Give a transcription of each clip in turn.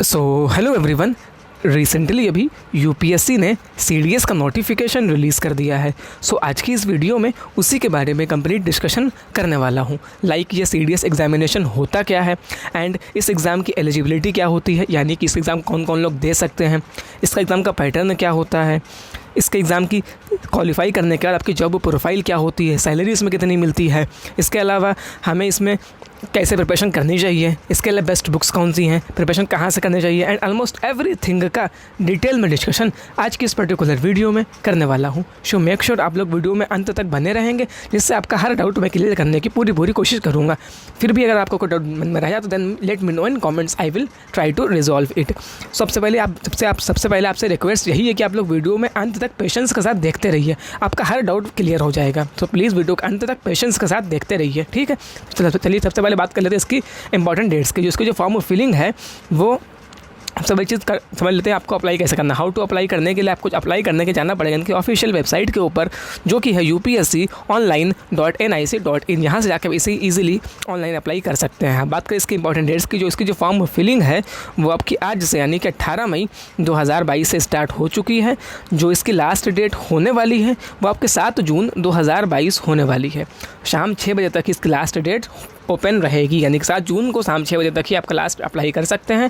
Hello everyone. Recently अभी UPSC ने CDS का नोटिफिकेशन रिलीज़ कर दिया है। आज की इस वीडियो में उसी के बारे में कंप्लीट डिस्कशन करने वाला हूँ। ये सीडीएस एग्जामिनेशन होता क्या है एंड इस एग्ज़ाम की एलिजिबिलिटी क्या होती है, यानी कि इस एग्ज़ाम कौन कौन लोग दे सकते हैं, इसका एग्ज़ाम का पैटर्न क्या होता है, इसके एग्ज़ाम की क्वालिफाई करने के बाद आपकी जॉब प्रोफाइल क्या होती है, सैलरी इसमें कितनी मिलती है, इसके अलावा हमें इसमें कैसे प्रिपरेशन करनी चाहिए, इसके लिए बेस्ट बुक्स कौन सी हैं, प्रिपरेशन कहाँ से करनी चाहिए एंड ऑलमोस्ट एवरीथिंग का डिटेल में डिस्कशन आज की इस पर्टिकुलर वीडियो में करने वाला हूँ। मेक श्योर आप लोग वीडियो में अंत तक बने रहेंगे, जिससे आपका हर डाउट मैं क्लियर करने की पूरी कोशिश करूँगा। फिर भी अगर आपको कोई डाउट मन में रह जाए तो then let me know in comments, I will try to resolve it. सबसे पहले आपसे रिक्वेस्ट यही है कि आप लोग वीडियो में अंत तक पेशेंस के साथ देखते रहिए, आपका हर डाउट क्लियर हो जाएगा। प्लीज़ वीडियो के अंत तक पेशेंस के साथ देखते रहिए, ठीक है। चलिए सबसे पहले बात कर लेते हैं इसकी इंपॉर्टेंट डेट्स की। इसकी जो फॉर्म ऑफ फिलिंग है वो सब एक चीज़ समझ लेते हैं। आपको अप्लाई कैसे करना, हाउ टू अप्लाई करने के लिए आपको अप्लाई करने के जाना पड़ेगा इनकी ऑफिशियल वेबसाइट के ऊपर, जो कि है upsconline.nic.in। यहाँ से जाकर इसे ईजिली ऑनलाइन अप्लाई कर सकते हैं। बात करें इसकी इंपॉर्टेंट डेट्स की, जो इसकी जो फॉर्म ऑफ फिलिंग है वो आपकी आज से यानी कि 18 मई 2022 से स्टार्ट हो चुकी है। जो इसकी लास्ट डेट होने वाली है वो आपके 7 जून 2022 होने वाली है। शाम 6 बजे तक इसकी लास्ट डेट ओपन रहेगी, यानी कि 7 जून को शाम 6 बजे तक ही आपका लास्ट अप्लाई कर सकते हैं।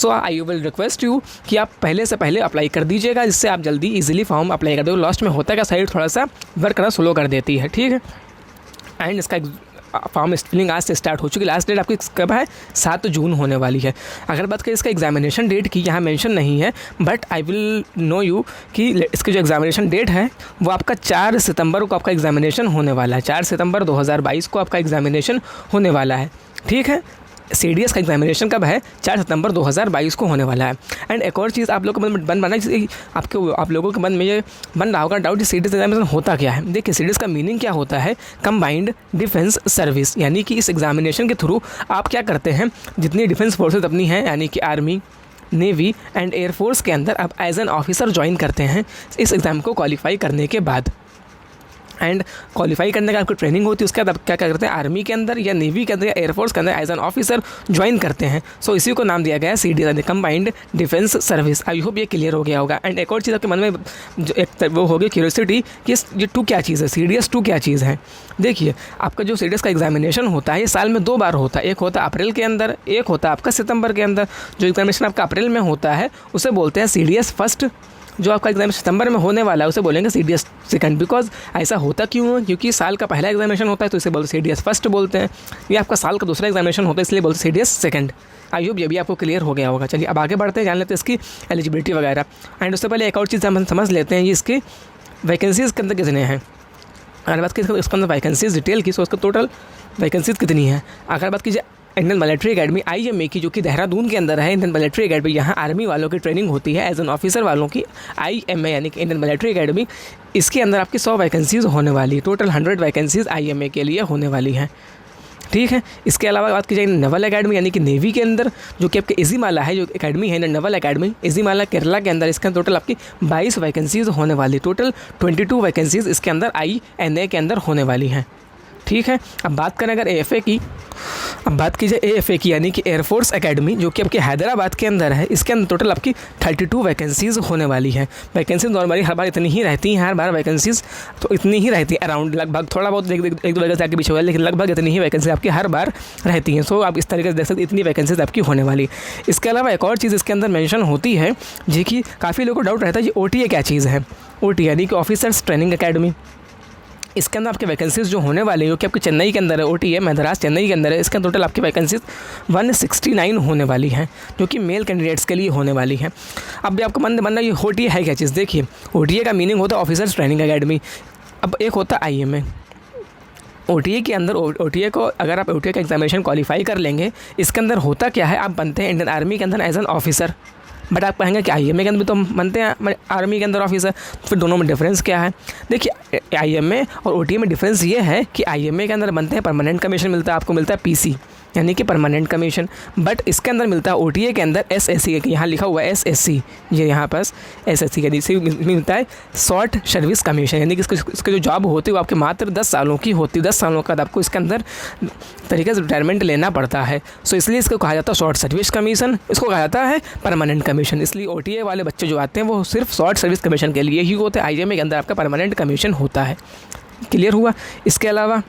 आई विल रिक्वेस्ट यू कि आप पहले से पहले अप्लाई कर दीजिएगा, जिससे आप जल्दी इजीली फॉर्म अप्लाई कर दो। लास्ट में होता है कि साइट थोड़ा सा वर्क करना स्लो कर देती है, ठीक है। एंड इसका फॉर्म फिलिंग आज से स्टार्ट हो चुकी है। लास्ट डेट आपकी कब है? 7 जून होने वाली है। अगर बात करें इसका एग्जामिनेशन डेट की, यहाँ मेंशन नहीं है, but I will know you कि इसकी जो एग्जामिनेशन डेट है वो आपका 4 सितंबर को आपका एग्जामिनेशन होने वाला है। 4 सितंबर 2022 को आपका एग्जामिनेशन होने वाला है, ठीक है। सीडीएस का एग्जामिनेशन कब है? 4 सितंबर 2022 को होने वाला है। एंड एक और चीज़ आप लोगों के मन में आप लोगों के मन में ये बन रहा होगा डाउट, सीडीएस एग्जामिनेशन होता क्या है। देखिए, सीडीएस का मीनिंग क्या होता है? कंबाइंड डिफेंस सर्विस, यानी कि इस एग्जामिनेशन के थ्रू आप क्या करते हैं, जितनी डिफेंस फोर्सेज अपनी हैं, यानी कि आर्मी, नेवी एंड एयरफोर्स के अंदर आप एज एन ऑफिसर ज्वाइन करते हैं इस एग्ज़ाम को क्वालिफाई करने के बाद। एंड क्वालिफाई करने का आपको ट्रेनिंग होती है, उसके बाद आप क्या करते हैं, आर्मी के अंदर या नेवी के अंदर या एयरफोर्स के अंदर एज एन ऑफिसर ज्वाइन करते हैं। इसी को नाम दिया गया है CDS, combined defence service. I hope ये क्लियर हो गया होगा। एंड एक और चीज़ आपके मन में जो एक वो होगी क्यूरियोसिटी कि ये 2 क्या चीज़ है, सीडीएस 2 क्या चीज़ है। देखिए, आपका जो सीडीएस का एग्जामिनेशन होता है ये साल में 2 बार होता है। एक होता है अप्रैल के अंदर, एक होता है आपका सितंबर के अंदर। जो एग्जामिनेशन आपका अप्रैल में होता है उसे बोलते हैं सीडीएस फर्स्ट। जो आपका एग्जाम सितंबर में होने वाला है उसे बोलेंगे सीडीएस सेकंड। बिकॉज ऐसा होता क्यों है? क्योंकि साल का पहला एग्जामिनेशन होता है तो इसे बोलते सीडीएस फर्स्ट बोलते हैं। ये आपका साल का दूसरा एग्जामिनेशन होता है, इसलिए बोलते सीडीएस सेकंड। आई होप ये भी आपको क्लियर हो गया होगा। चलिए अब आगे बढ़ते हैं, जान लेते हैं इसकी एलिजिबिलिटी वगैरह। एंड उससे पहले एक और चीज़ हम समझ लेते हैं, ये इसकी वैकेंसीज़ के अंदर कितने हैं। अगर बात की इसके अंदर वैकेंसीज डिटेल की, उसका टोटल वैकेंसीज कितनी है। अगर बात कीजिए इंडियन मिलिट्री एकेडमी IMA की, जो कि देहरादून के अंदर है, इंडियन मिलिट्री एकेडमी, यहाँ आर्मी वालों की ट्रेनिंग होती है एज एन ऑफिसर वालों की। IMA यानी कि इंडियन मिलिट्री एकेडमी, इसके अंदर आपकी 100 वैकेंसीज़ होने वाली, टोटल 100 वैकेंसीज़ IMA के लिए होने वाली हैं, ठीक है। इसके अलावा बात की जाए नेवल एकेडमी यानी कि नेवी के अंदर, जो कि आपके इजीमाला है, जो एकेडमी है नेवल एकेडमी इजीमाला केरला के अंदर, इसके अंदर टोटल आपकी 22 वैकेंसीज़ होने वाली, टोटल 22 वैकेंसीज़ इसके अंदर INA के अंदर होने वाली हैं, ठीक है। अब बात करें अगर AFA की, अब बात कीजिए AFA की यानी कि एयरफोर्स एकेडमी, जो कि आपके हैदराबाद के अंदर है। इसके अंदर टोटल आपकी 32 वैकेंसीज़ होने वाली है। वैकेंसीज नॉर्मली हर बार इतनी ही रहती हैं, हर बार वैकेंसीज़ तो इतनी ही रहती है, अराउंड लगभग, थोड़ा बहुत 1-2 वैकेंसी आगे पीछे हुआ, लेकिन लगभग इतनी ही वैकेंसी आपकी हर बार रहती हैं। आप इस तरीके से देख सकते इतनी वैकेंसीज आपकी होने वाली। इसके अलावा एक और चीज़ इसके अंदर मेंशन होती है, जो कि काफ़ी लोगों को डाउट रहता है, ये OTA क्या चीज़ है। OTA यानी कि ऑफिसर्स ट्रेनिंग अकेडमी। इसके अंदर आपके वैकेंसीज़ जो होने वाले हैं, जो कि आपके चेन्नई के अंदर है, OTA मद्रास चेन्नई के अंदर है, इसके टोटल आपकी वैकेंसीज़ 169 होने वाली हैं, जो कि मेल कैंडिडेट्स के लिए होने वाली हैं। अब भी आपको मन बनना ये OTA है क्या चीज़। देखिए, OTA का मीनिंग होता है ऑफिसर्स ट्रेनिंग अकेडमी। अब एक होता है IMA। OTA के अंदर OTA को अगर आप OTA का एग्जामिनेशन क्वालिफाई कर लेंगे, इसके अंदर होता क्या है, आप बनते हैं इंडियन आर्मी के अंदर एज एन ऑफिसर। बट आप कहेंगे कि IMA के अंदर भी तो हम बनते हैं आर्मी के अंदर ऑफिसर, फिर दोनों में डिफरेंस क्या है। देखिए, IMA और OTA में डिफरेंस ये है कि IMA के अंदर बनते हैं परमानेंट कमीशन मिलता है, आपको मिलता है PC, यानी कि परमानेंट कमीशन। बट इसके अंदर मिलता है OTA के अंदर SSC, यहाँ लिखा हुआ है SSC, ये यहाँ पास SSC के नीचे मिलता है शॉर्ट सर्विस कमीशन, यानी कि इसकी जो जॉब होती है वो आपके मात्र 10 सालों की होती है। 10 सालों के बाद आपको इसके अंदर तरीके से रिटायरमेंट लेना पड़ता है। सो इसलिए इसको कहा जाता है शॉर्ट सर्विस कमीशन, इसको कहा जाता है परमानेंट कमीशन। इसलिए OTA वाले बच्चे जो आते हैं वो सिर्फ शॉर्ट सर्विस कमीशन के लिए ही होते हैं। IMA के अंदर आपका परमानेंट कमीशन होता है। क्लियर हुआ। इसके अलावा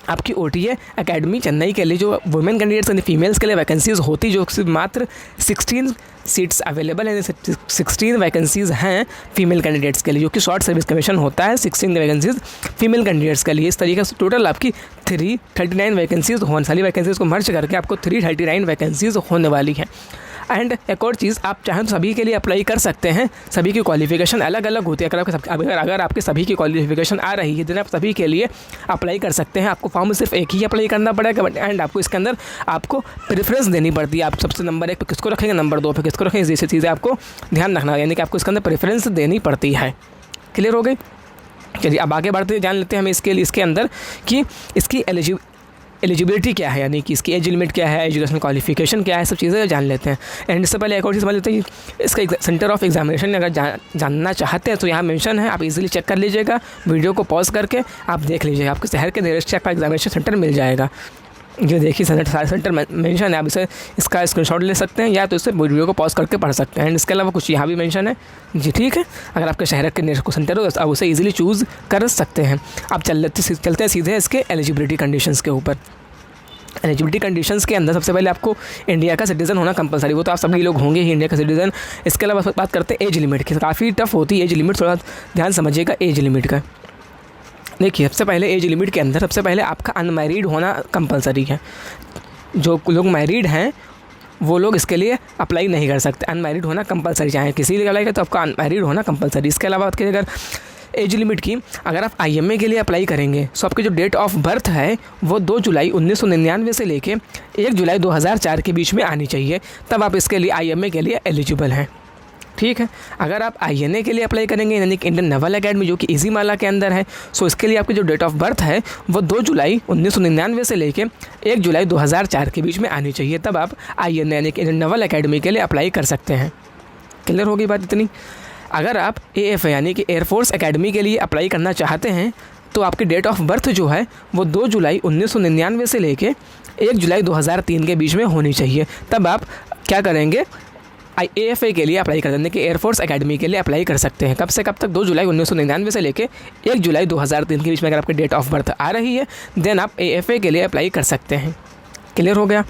आपकी OTA एकेडमी चेन्नई के लिए जो वुमेन कैंडिडेट्स यानी फीमेल्स के लिए वैकेंसीज़ होती, जो मात्र 16 सीट्स अवेलेबल हैं, 16 वैकेंसीज़ हैं फीमेल कैंडिडेट्स के लिए, जो कि शॉर्ट सर्विस कमीशन होता है। 16 वैकेंसीज़ फीमेल कैंडिडेट्स के लिए। इस तरीके से टोटल आपकी 339 वैकेंसीज़ होने, सारी वैकेंसीज़ को मर्ज करके आपको 339 वैकेंसीज़ होने वाली हैं। एंड एक और चीज़, आप चाहें तो सभी के लिए अप्लाई कर सकते हैं। सभी की क्वालिफिकेशन अलग अलग होती है। अगर आपके सभी की क्वालिफिकेशन आ रही है, तो आप सभी के लिए अप्लाई कर सकते हैं। आपको फॉर्म सिर्फ एक ही अप्लाई करना पड़ेगा, एंड आपको इसके अंदर आपको प्रेफरेंस देनी पड़ती है। आप सबसे नंबर 1 पे किसको रखेंगे, नंबर 2 पे किसको रखेंगे, जैसी चीज़ें आपको ध्यान रखना है, यानी कि आपको इसके अंदर प्रेफरेंस देनी पड़ती है। क्लियर हो गई। चलिए अब आगे बढ़ते जान लेते हैं हम इसके अंदर कि इसकी एलिजिबिलिटी क्या है, यानी कि इसकी एज लिमिट क्या है, एजुकेशनल क्वालिफिकेशन क्या है, सब चीज़ें जान लेते हैं। एंड इससे पहले एक और चीज़ समझ लेते हैं, इसका सेंटर ऑफ एग्जामिनेशन अगर जानना चाहते हैं तो यहाँ मेंशन है, आप इजीली चेक कर लीजिएगा। वीडियो को पॉज करके आप देख लीजिएगा, आपके शहर के नियरेस्ट आपका एग्जामिनेशन सेंटर मिल जाएगा। ये देखिए सारे सेंटर मेंशन है, आप इसका स्क्रीनशॉट ले सकते हैं, या तो इससे वीडियो को पॉज करके पढ़ सकते हैं। एंड इसके अलावा कुछ यहाँ भी मेंशन है जी, ठीक है। अगर आपके शहर के नियरेस्ट सेंटर हो तो आप उसे ईजिली चूज़ कर सकते हैं। आप चलते हैं सीधे इसके एलिजिबिलिटी कंडीशंस के ऊपर। एलिजिबिलिटी कंडीशंस के अंदर सबसे पहले आपको इंडिया का सिटीज़न होना कंपलसरी, वो तो आप सभी लोग होंगे ही इंडिया का सिटीज़न। इसके अलावा बात करते हैं एज लिमिट की, काफ़ी टफ होती है एज लिमिट, थोड़ा ध्यान समझिएगा एज लिमिट का। देखिए सबसे पहले एज लिमिट के अंदर सबसे पहले आपका अनमैरिड होना कंपलसरी है। जो लोग मैरिड हैं वो लोग इसके लिए अप्लाई नहीं कर सकते, अनमैरिड होना कंपलसरी। चाहे किसी लिए अप्लाई करें तो आपका अनमैरिड होना कंपलसरी। इसके अलावा बात करिए अगर एज लिमिट की, अगर आप IMA के लिए अप्लाई करेंगे तो आपकी जो डेट ऑफ बर्थ है वो 2 जुलाई 1999 से लेके 1 जुलाई 2004 के बीच में आनी चाहिए, तब आप इसके लिए IMA के लिए एलिजिबल हैं। ठीक है। अगर आप INA के लिए अप्लाई करेंगे, यानी कि इंडियन नेवल एकेडमी जो कि इजीमाला के अंदर है, सो इसके लिए आपकी जो डेट ऑफ बर्थ है वो 2 जुलाई 1999 से लेके 1 जुलाई 2004 के बीच में आनी चाहिए, तब आप INA यानी कि इंडियन नेवल एकेडमी के लिए अप्लाई कर सकते हैं। क्लियर हो गई बात इतनी। अगर आप AF यानी कि एयरफोर्स एकेडमी के लिए अप्लाई करना चाहते हैं तो आपकी डेट ऑफ बर्थ जो है वो 2 जुलाई 1999 से लेके 1 जुलाई 2003 के बीच में होनी चाहिए, तब आप क्या करेंगे, AFA के लिए अप्लाई कर देंगे कि एयरफोर्स एकेडमी के लिए अप्लाई कर सकते हैं। कब से कब तक, 2 जुलाई 1999 से लेके 1 जुलाई 2003 के बीच में अगर आपकी डेट ऑफ बर्थ आ रही है देन आप AFA के लिए अप्लाई कर सकते हैं। क्लियर हो गया।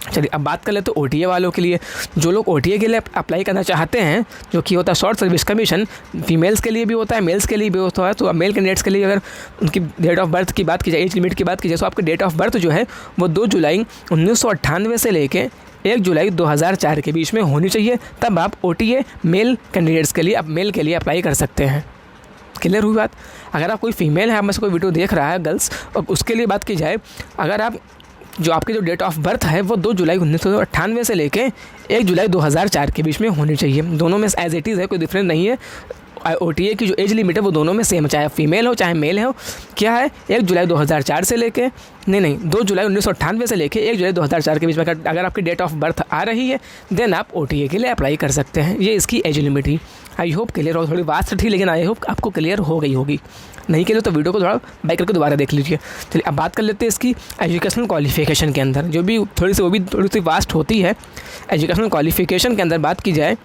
चलिए अब बात कर लेते हैं OTA वालों के लिए। जो लोग OTA के लिए अप्लाई करना चाहते हैं, जो कि होता है शॉर्ट सर्विस कमीशन, फीमेल्स के लिए भी होता है, मेल्स के लिए भी होता है। तो मेल कैंडिडेट्स के लिए अगर उनकी डेट ऑफ बर्थ की बात की जाए, एज लिमिट की बात की जाए, तो आपकी डेट ऑफ बर्थ जो है वो 2 जुलाई 1998 से लेके 1 जुलाई 2004 के बीच में होनी चाहिए, तब आप OTA मेल कैंडिडेट्स के लिए मेल के लिए अप्लाई कर सकते हैं। क्लियर हुई बात। अगर आप कोई फीमेल है, आप में से कोई वीडियो देख रहा है गर्ल्स, और उसके लिए बात की जाए, अगर आप जो आपकी जो डेट ऑफ बर्थ है वो 2 जुलाई 1998 से लेके 1 जुलाई 2004 के बीच में होनी चाहिए। दोनों में एज इट इज़ है, कोई डिफरेंस नहीं है। OTA की जो एज लिमिट है वो दोनों में सेम है, चाहे फीमेल हो चाहे मेल हो। क्या है, 1 जुलाई 2004 से लेके 2 जुलाई 1998 से लेके 1 जुलाई 2004 के बीच में अगर आपकी डेट ऑफ बर्थ आ रही है देन आप OTA के लिए अप्लाई कर सकते हैं। ये इसकी age limit he. I hope clear हो, थोड़ी वास्ट थी लेकिन आई होप आपको क्लियर हो गई होगी। नहीं क्लियर तो वीडियो को थोड़ा बैक करके दोबारा देख लीजिए। चलिए अब बात कर लेते हैं इसकी एजुकेशनल क्वालिफिकेशन के अंदर, जो भी थोड़ी सी वास्ट होती है। एजुकेशनल क्वालिफिकेशन के अंदर बात की जाए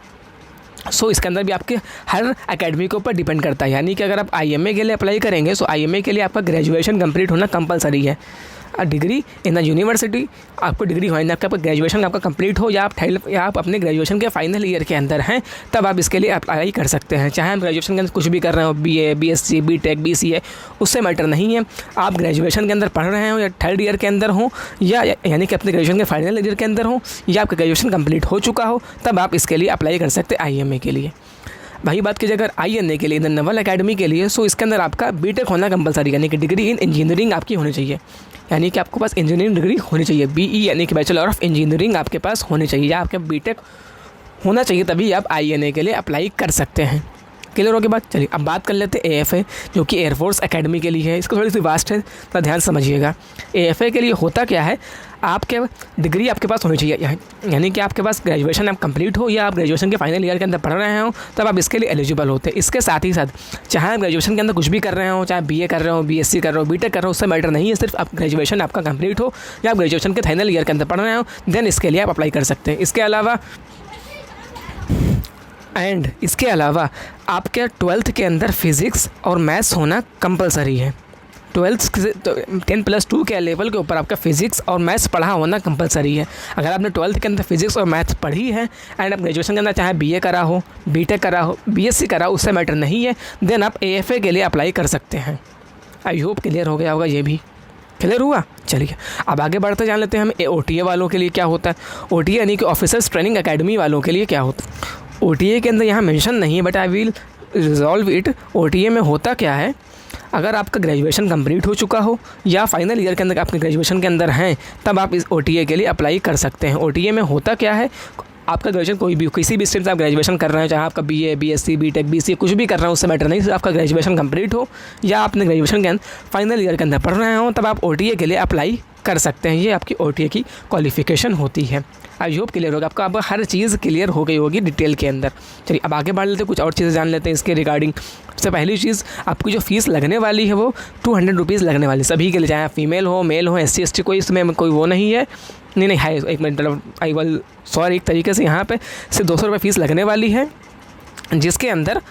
सो इसके अंदर भी आपके हर एकेडमी के ऊपर डिपेंड करता है। यानी कि अगर आप IMA के लिए अप्लाई करेंगे सो IMA के लिए आपका ग्रेजुएशन कंप्लीट होना कंपलसरी है। डिग्री इन द यूनिवर्सिटी, आपको डिग्री होना, आपका ग्रेजुएशन आपका कंप्लीट हो, या आप अपने ग्रेजुएशन के फाइनल ईयर के अंदर हैं, तब आप इसके लिए अप्लाई कर सकते हैं। चाहे हम ग्रेजुएशन के अंदर कुछ भी कर रहे हो, BA, BSc, BTech, BCA, उससे मैटर नहीं है। आप ग्रेजुएशन के अंदर पढ़ रहे हो या 3rd ईयर के अंदर हो, या यानी कि अपने ग्रेजुएशन के फाइनल ईयर के अंदर हो, या आपका ग्रेजुएशन कंप्लीट हो चुका हो, तब आप इसके लिए अप्लाई कर सकते हैं IMA के लिए। वही बात कीजिए अगर INA के लिए, इंडियन नेवल एकेडमी के लिए, सो इसके अंदर आपका BTech होना कंपलसरी, यानी कि डिग्री इन इंजीनियरिंग आपकी होनी चाहिए। यानी कि आपके पास इंजीनियरिंग डिग्री होनी चाहिए, BE यानी कि बैचलर ऑफ इंजीनियरिंग आपके पास होनी चाहिए, या आपके BTech होना चाहिए, तभी आप INA के लिए अप्लाई कर सकते हैं। क्लियर हो गई बात। चलिए अब बात कर लेते हैं AFA, जो कि एयरफोर्स एकेडमी के लिए है। इसको थोड़ी सी वास्ट है, तो ध्यान समझिएगा। AFA के लिए होता क्या है, आपके डिग्री आपके पास होनी चाहिए, यानी कि आपके पास ग्रेजुएशन आप कंप्लीट हो या आप ग्रेजुएशन के फाइनल ईयर के अंदर पढ़ रहे हो, तब आप इसके लिए एलिजिबल होते हैं। इसके साथ ही साथ चाहे आप ग्रेजुएशन के अंदर कुछ भी कर रहे हो, चाहे BA कर रहे हो, BSc कर रहे हो, BTech कर रहे हो, उससे मैटर नहीं है। सिर्फ आप ग्रेजुएशन आपका कंप्लीट हो या आप ग्रेजुएशन के फाइनल ईयर के अंदर पढ़ रहे हो, देन इसके लिए आप अप्लाई कर सकते हैं। इसके अलावा आपके 12th के अंदर फिज़िक्स और मैथ्स होना कंपलसरी है। 10+2 के लेवल के ऊपर आपका फिज़िक्स और मैथ्स पढ़ा होना कंपलसरी है। अगर आपने 12th के अंदर फिज़िक्स और मैथ्स पढ़ी है एंड आप ग्रेजुएशन के अंदर चाहे BA करा हो, BTech करा हो, BSc करा हो, उससे मैटर नहीं है, देन आप AFA के लिए अप्लाई कर सकते हैं। आई होप क्लियर हो गया होगा, ये भी क्लियर हुआ। चलिए अब आगे बढ़ते जान लेते हैं हम OTA वालों के लिए क्या होता है। OTA यानी कि ऑफिसर्स ट्रेनिंग अकेडमी वालों के लिए क्या होता है। OTA के अंदर यहाँ मेंशन नहीं है, but I will resolve it. OTA में होता क्या है, अगर आपका ग्रेजुएशन कंप्लीट हो चुका हो या फाइनल ईयर के अंदर आपके ग्रेजुएशन के अंदर हैं, तब आप इस OTA के लिए अप्लाई कर सकते हैं। OTA में होता क्या है, आपका ग्रेजुएशन किसी भी स्ट्रीम से आप ग्रेजुएशन कर रहे हो, चाहे आपका BA, BSc, BTech, BCA कुछ भी कर रहे हो, उससे मैटर नहीं। आपका ग्रेजुएशन कंप्लीट हो या आपने ग्रेजुएशन के अंदर फाइनल ईयर के अंदर पढ़ रहे हो, तब आप OTA के लिए अप्लाई कर सकते हैं। ये आपकी OTA की क्वालिफिकेशन होती है। आई होप क्लियर होगा आपका, अब हर चीज़ क्लियर हो गई होगी डिटेल के अंदर। चलिए अब आगे बढ़ लेते हैं, कुछ और चीज़ें जान लेते हैं इसके रिगार्डिंग। सबसे पहली चीज़, आपकी जो फ़ीस लगने वाली है वो 200 रुपीज़ लगने वाली, सभी के लिए, चाहे फीमेल हो, मेल हो, SC ST, कोई इसमें कोई वो नहीं है। नहीं है, एक मिनट, एक तरीके से यहाँ पे सिर्फ 200 रुपये फ़ीस लगने वाली है, जिसके अंदर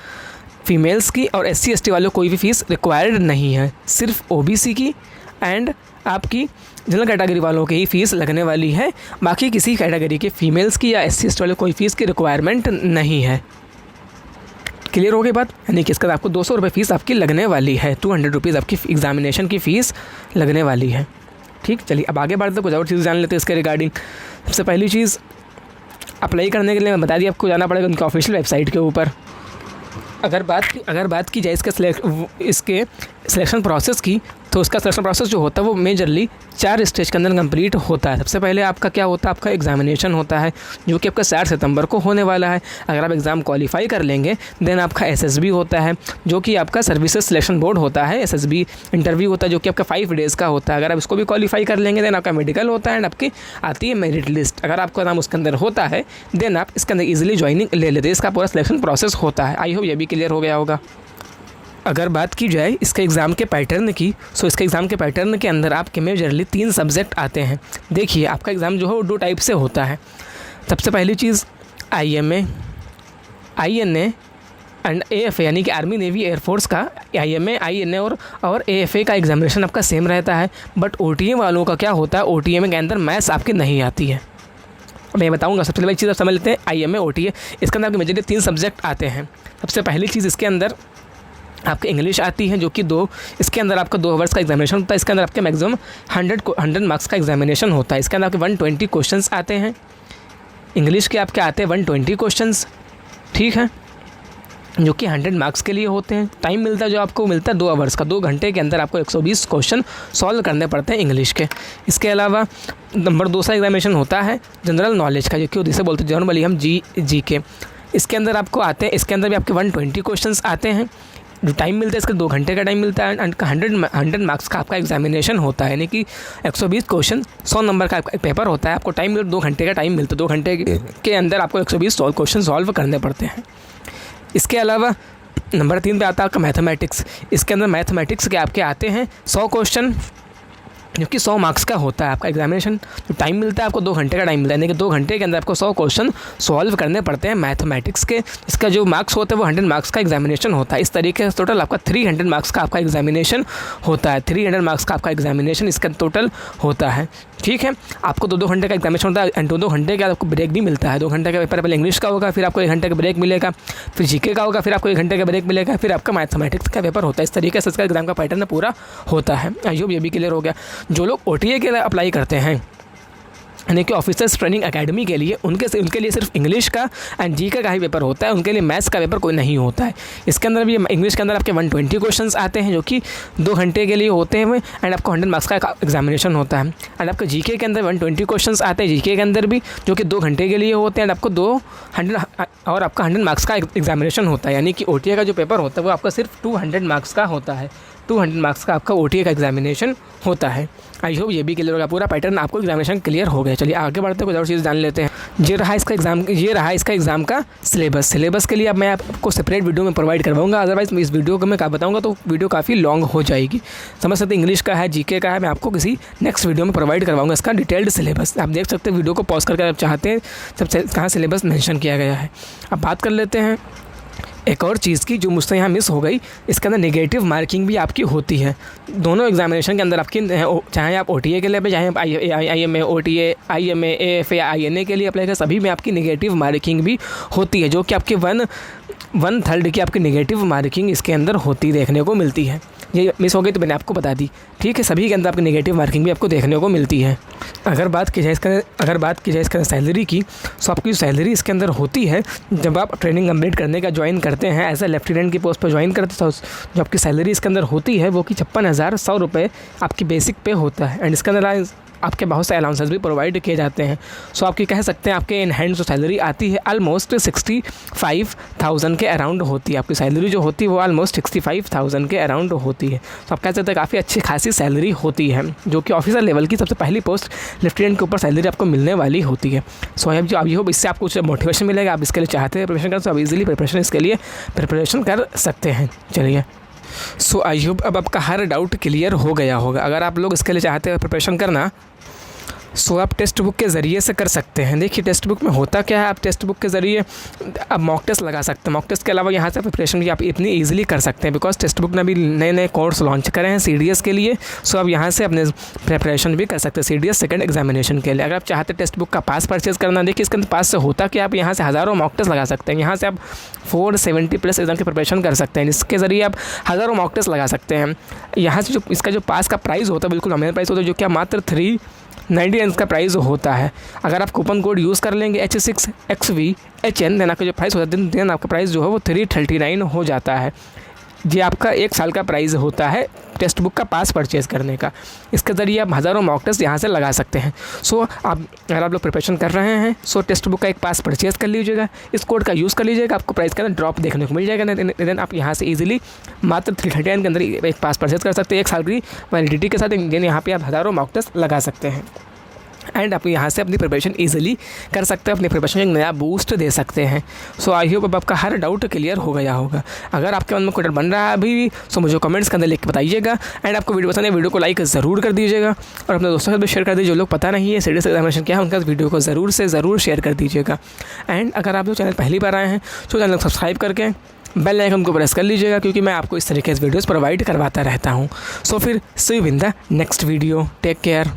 फीमेल्स की और SC ST वालों कोई भी फ़ीस रिक्वायर्ड नहीं है। सिर्फ OBC की एंड आपकी जनरल कैटेगरी वालों की ही फ़ीस लगने वाली है। बाकी किसी कैटेगरी के फीमेल्स की या SC ST वाले कोई फ़ीस की रिक्वायरमेंट नहीं है। क्लियर हो गई बात। यानी कि इसका आपको 200 रुपये फ़ीस आपकी लगने वाली है। 200 रुपीज़ आपकी एग्जामिनेशन की फ़ीस लगने वाली है। ठीक, चलिए अब आगे बढ़ते कुछ और चीज़ जान लेते हैं इसके रिगार्डिंग। सबसे पहली चीज़, अप्लाई करने के लिए मैं बता दी आपको जाना पड़ेगा उनकी ऑफिशियल वेबसाइट के ऊपर। अगर बात की जाए इसके सिलेक्शन प्रोसेस की, तो उसका सिलेक्शन प्रोसेस जो होता है वो मेजरली 4 स्टेज के अंदर कंप्लीट होता है। सबसे पहले आपका क्या होता है, आपका एग्जामिनेशन होता है, जो कि आपका 4 सितंबर को होने वाला है। अगर आप एग्ज़ाम क्वालिफाई कर लेंगे, देन आपका SSB होता है, जो कि आपका सर्विसेज सिलेक्शन बोर्ड होता है। SSB इंटरव्यू होता है, जो कि आपका 5 डेज़ का होता है। अगर आप इसको भी क्वालिफाई कर लेंगे, देन आपका मेडिकल होता है एंड आपकी आती है मेरिट लिस्ट। अगर आपका नाम उसके अंदर होता है, देन आप इसके अंदर ईजिली ज्वाइनिंग ले लेते हैं। इसका पूरा सिलेक्शन प्रोसेस होता है। आई होप ये भी क्लियर हो गया होगा। अगर बात की जाए इसके एग्ज़ाम के पैटर्न की, सो इसके एग्ज़ाम के पैटर्न के अंदर आपके मेजरली 3 सब्जेक्ट आते हैं। देखिए, आपका एग्ज़ाम जो है वो 2 टाइप से होता है। सबसे पहली चीज़ IMA, INA एंड AFA, यानी कि आर्मी, नेवी, एयरफोर्स का IMA, INA और AFA का एग्जामिनेशन आपका सेम रहता है। बट OTA वालों का क्या होता है, OTA के अंदर मैथ्स आपकी नहीं आती है। मैं बताऊंगा। सबसे पहली चीज़ आप समझ लेते हैं, IMA OTA, इसके अंदर आपके मेजरली 3 सब्जेक्ट आते हैं। सबसे पहली चीज़, इसके अंदर आपकी इंग्लिश आती है, जो कि इसके अंदर आपका 2 आवर्स का एग्जामिनेशन होता है। इसके अंदर आपके मैक्सिमम 100 मार्क्स का एग्जामिनेशन होता है। इसके अंदर आपके 120 क्वेश्चंस आते हैं। इंग्लिश के आपके आते हैं 120 क्वेश्चंस, ठीक है, जो कि 100 मार्क्स के लिए होते हैं। टाइम मिलता है, जो आपको मिलता है 2 आवर्स का, 2 घंटे के अंदर आपको 120 क्वेश्चन सॉल्व करने पड़ते हैं इंग्लिश के। इसके अलावा नंबर 2 एग्जामिनेशन होता है जनरल नॉलेज का, जो कि जिसे बोलते हैं जनरली हम GK। इसके अंदर आपको आते हैं, इसके अंदर भी आपके 120 क्वेश्चंस आते हैं। जो टाइम मिलता है इसका 2 घंटे का टाइम मिलता है एंड 100 मार्क्स का आपका एग्जामिनेशन होता है। यानी कि 120 क्वेश्चन 100 नंबर का पेपर होता है। आपको टाइम 2 घंटे का टाइम मिलता है। 2 घंटे के अंदर आपको 120 क्वेश्चन सॉल्व करने पड़ते हैं। इसके अलावा नंबर 3 पे आता है आपका मैथमेटिक्स। इसके अंदर मैथमेटिक्स के आपके आते हैं 100 क्वेश्चन, जो कि 100 मार्क्स का होता है आपका एग्जामिनेशन। जो टाइम मिलता है आपको 2 घंटे का टाइम मिलता है, यानी कि 2 घंटे के अंदर आपको 100 क्वेश्चन सॉल्व करने पड़ते हैं मैथमेटिक्स के। इसका जो मार्क्स होता है वो 100 मार्क्स का एग्जामिनेशन होता है। इस तरीके से टोटल आपका 300 मार्क्स का आपका एग्जामिनेशन होता है। 300 मार्क्स का आपका एग्जामिनेशन इसका टोटल होता है, ठीक है। आपको 2-2 घंटे का एग्जामिनेशन होता है एंड 2-2 घंटे का आपको ब्रेक भी मिलता है। 2 घंटे का पेपर पहले इंग्लिश का होगा, फिर आपको 1 घंटे का ब्रेक मिलेगा, फिर GK का होगा, फिर आपको 1 घंटे का ब्रेक मिलेगा, फिर आपका मैथमेटिक्स का पेपर होता है। इस तरीके से इसका एग्जाम का पैटर्न पूरा होता है। आई होप ये भी क्लियर हो गया। जो लोग OTA के लिए अप्लाई करते हैं, यानी कि ऑफिसर्स ट्रेनिंग एकेडमी के लिए उनके लिए सिर्फ इंग्लिश का एंड जीके का ही पेपर होता है, उनके लिए मैथ्स का पेपर कोई नहीं होता है। इसके अंदर भी इंग्लिश के अंदर आपके 120 क्वेश्चंस आते हैं जो कि 2 घंटे के लिए होते हैं एंड आपको 100 मार्क्स का एग्जामिनेशन होता है। एंड आपका जीके के अंदर 120 क्वेश्चंस आते हैं जीके के अंदर भी, जो कि 2 घंटे के लिए होते हैं एंड आपको 100 मार्क्स का एग्जामिनेशन होता है। यानी कि ओटीए का जो पेपर होता है वो आपका सिर्फ 200 मार्क्स का होता है। 200 मार्क्स का आपका ओटीए का एग्जामिनेशन होता है। आई होप ये भी क्लियर होगा, पूरा पैटर्न आपको एग्जामिनेशन क्लियर हो गया। चलिए आगे बढ़ते हैं, कुछ और चीज़ जान लेते हैं। ये रहा इसका एग्ज़ाम का सिलेबस के लिए अब मैं आपको सेपरेट वीडियो में प्रोवाइड करवाऊंगा, अदरवाइज़ इस वीडियो को मैं बताऊंगा तो वीडियो काफ़ी लॉन्ग हो जाएगी। समझ सकते इंग्लिश का है, जीके का है, मैं आपको किसी नेक्स्ट वीडियो में प्रोवाइड करवाऊंगा इसका डिटेल्ड सिलेबस। आप देख सकते हैं वीडियो को पॉज करके आप चाहते हैं सब कहाँ सिलेबस मेंशन किया गया है। अब बात कर लेते हैं एक और चीज़ की जो मुझसे यहाँ मिस हो गई। इसके अंदर नेगेटिव मार्किंग भी आपकी होती है दोनों एग्जामिनेशन के अंदर आपकी, चाहे आप ओटीए के लिए चाहे आप IMA OTA IMA AFA या INA के लिए अप्लाई करें, सभी में आपकी नेगेटिव मार्किंग भी होती है, जो कि आपकी 1/3 की आपकी नेगेटिव मार्किंग इसके अंदर होती देखने को मिलती है। ये मिस हो गई तो मैंने आपको बता दी, ठीक है। सभी के अंदर आपकी नेगेटिव मार्किंग भी आपको देखने को मिलती है। अगर बात की जाए इसका सैलरी की, तो आपकी सैलरी इसके अंदर होती है जब आप ट्रेनिंग कंप्लीट करने का ज्वाइन करते हैं, एज ए लेफ्टिनेंट की पोस्ट पर ज्वाइन करते हैं, तो जो आपकी सैलरी इसके अंदर होती है वो कि 56,100 रुपये आपकी बेसिक पे होता है। एंड इसके अंदर आपके बहुत से अलाउंसेस भी प्रोवाइड किए जाते हैं। सो आपकी कह सकते हैं आपके इन हैंड जो सैलरी आती है ऑलमोस्ट 65,000 के अराउंड होती है। आपकी सैलरी जो होती है वो ऑलमोस्ट 65,000 के अराउंड होती है। तो आप कह सकते हैं काफ़ी अच्छी खासी सैलरी होती है, जो कि ऑफिसर लेवल की सबसे पहली पोस्ट लेफ्टिनेंट के ऊपर सैलरी आपको मिलने वाली होती है। सो अब ये हो इससे आपको कुछ मोटिवेशन मिलेगा, आप इसके लिए चाहते हैं प्रिपरेशन कर, तो आप इजीली प्रिपरेशन कर सकते हैं। चलिए सो आई होप अब आपका हर डाउट क्लियर हो गया होगा। अगर आप लोग इसके लिए चाहते हैं प्रिपरेशन करना, सो आप टेक्स्ट बुक के ज़रिए से कर सकते हैं। देखिए टेक्स्ट बुक में होता क्या है, आप टेक्स्ट बुक के ज़रिए आप मॉक टेस्ट लगा सकते हैं। मॉक टेस्ट के अलावा यहाँ से प्रिपरेशन भी आप इतनी ईजिली कर सकते हैं, बिकॉज टेक्स्ट बुक ने भी नए कोर्स लॉन्च करे हैं CDS के लिए। सो आप यहाँ से अपने प्रिपरेशन भी कर सकते हैं CDS सेकंड एग्जामिनेशन के लिए। अगर आप चाहते हैं टेक्स्ट बुक का पास परचेज करना, देखिए इसके पास से होता कि आप यहाँ से हज़ारों मॉक टेस्ट लगा सकते हैं। यहाँ से आप 470+ एग्जाम की प्रिपरेशन कर सकते हैं। इसके ज़रिए आप हज़ारों मॉक टेस्ट लगा सकते हैं। यहाँ से जो इसका जो पास का प्राइस होता है बिल्कुल नॉमिनल प्राइस होता है, जो कि मात्र 390 का प्राइस होता है। अगर आप कूपन कोड यूज़ कर लेंगे H6XVHN, देन आपका जो प्राइस होता है देन आपका प्राइस जो है वो 339 हो जाता है। ये आपका 1 साल का प्राइस होता है टेक्स्ट बुक का पास परचेज़ करने का। इसके ज़रिए आप हज़ारों मॉक टेस्ट यहाँ से लगा सकते हैं। सो अगर आप लोग प्रिपरेशन कर रहे हैं, सो टेक्स्ट बुक का एक पास परचेज़ कर लीजिएगा, इस कोड का यूज़ कर लीजिएगा, आपको प्राइस का ड्रॉप देखने को मिल जाएगा। देन आप यहाँ से इजीली मात्र 339 के अंदर एक पास परचेज़ कर सकते हैं 1 साल की वैलिडिटी के साथ। देन यहाँ पे आप हज़ारों मॉक टेस्ट लगा सकते हैं एंड आप यहाँ से अपनी प्रिपरेशन ईजिली कर सकते हैं, अपनी प्रिपरेशन एक नया बूस्ट दे सकते हैं। सो आई होप अब आपका हर डाउट क्लियर हो गया होगा। अगर आपके मन में कोई डर बन रहा है अभी भी, सो मुझे कमेंट्स के अंदर लिख के बताइएगा। एंड आपको वीडियो पसंद है, वीडियो को लाइक ज़रूर कर दीजिएगा और अपने दोस्तों के साथ भी शेयर कर दीजिए। जो लोग पता नहीं है सीडीएस एग्जामिनेशन क्या है, उनका वीडियो को ज़रूर शेयर कर दीजिएगा। एंड अगर आप जो चैनल पहली बार आए हैं तो चैनल को सब्सक्राइब करके बेल आइकन को प्रेस कर लीजिएगा, क्योंकि मैं आपको इस तरीके से वीडियोस प्रोवाइड करवाता रहता हूँ। सो फिर see you in the next video, take care.